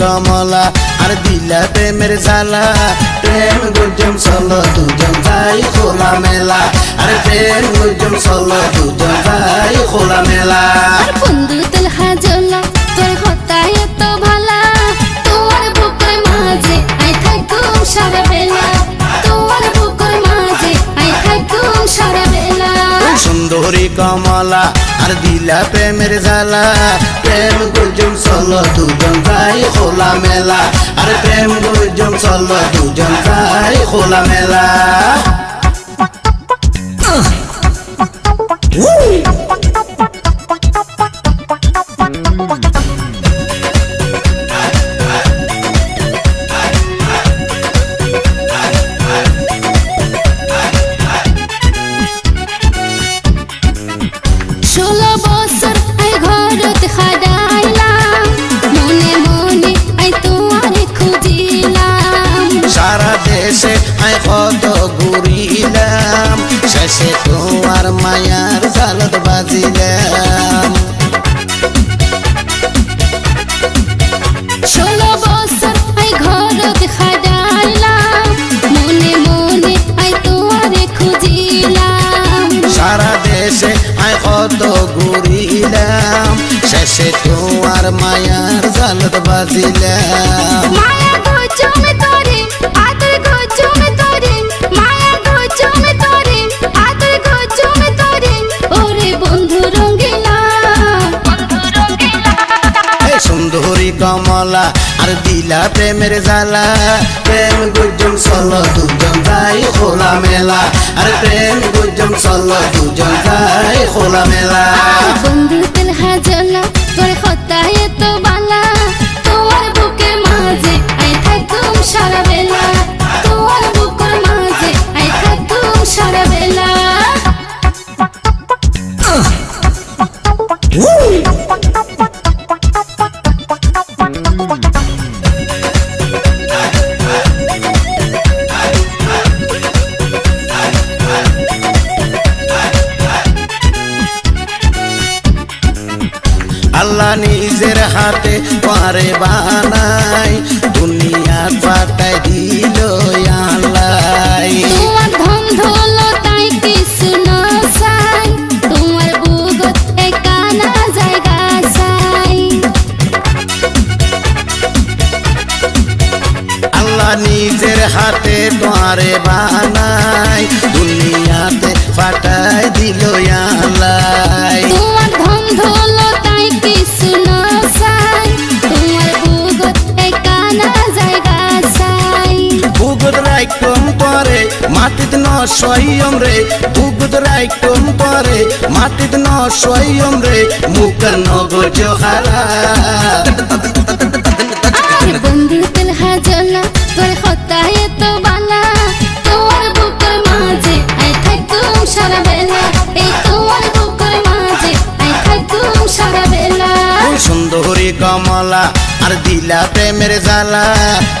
কমলা আর দিলা প্রেমের জ্বালা প্রেম গুজম চলো দুজন যাই খোলা মেলা আর প্রেম গুজম চলো দুজন যাই খোলা মেলা বন্ধু তেল হাজলা তোর হতায় তো ভালা তোর বুকের মাঝে আই থাকুম সারা বেলা তোর বুকের মাঝে আই থাকুম সারা বেলা সুন্দরী কমলা আর দিলা প্রেমের জ্বালা প্রেম গুজম চলো দুজন যাই খোলা মেলা আর প্রেম গুজম চলো দুজন যাই খোলা মেলা কত ঘুরিলাম শেষে তোমার মায়ার জালত বাজিলাম 16 বছর আই ঘরত খাডাইলাম মনে মনে আই তোমারে খুঁজিলাম সারা দেশে আই কত ঘুরিলাম শেষে তোমার মায়ার জালত বাজিলাম মায়া গজমে তোরে আদর গজমে তোরে মায়া গজমে তোরে আদর গজমে তোরে ওরে বন্ধু রঙ্গিলা এ সুন্দরী কমলা আর দিলা প্রেমের জ্বালা প্রেম গুজম চলো দুজন যাই খোলা মেলা আর প্রেম গুজম চলো দুজন যাই খোলা মেলা বন্ধু তেল হাজলা তোর হতায় তো বালা তোমার বুকের মাঝে আই থাকুম সারা বেলা তোমার বুকের মাঝে আই থাকুম সারা বেলা আল্লাহ নিজের হাতে পারে বানাই দুনিয়া পাতায় দিল আল্লাহ তোমার ধন দৌলতাই কিছু না চাই তোমার বুকত একানা জায়গা চাই আল্লাহ নিজের হাতে পারে বানাই দুনিয়াতে পাতায় দিল আল্লাহ তোমার ধন দৌলতাই কিছু না চাই তোমার বুকত একানা জায়গা চাই বুগুদ রাইকম পরে মাটিত ন সয়ম রে বুগুদ রাইকম পরে মাটিত ন সয়ম রে মুখ নগজ হারা বন্ধু তেল হাজলা তোর হতায় তো বালা তোমার বুকের মাঝে আই থাকুম সারা বেলা এই তোমার বুকের মাঝে আই থাকুম সারা বেলা সুন্দরী কমলা আর দিলা প্রেমের জ্বালা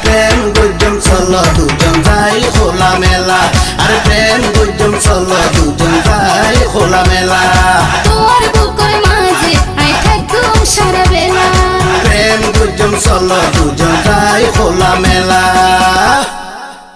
প্রেম গুজম চলো দুজন যাই খোলা মেলা আর প্রেম গুজম চলো দুজন যাই খোলা মেলা তোমার বুকের মাঝে আই থাকুম সারা বেলা প্রেম গুজম চলো দুজন যাই খোলা মেলা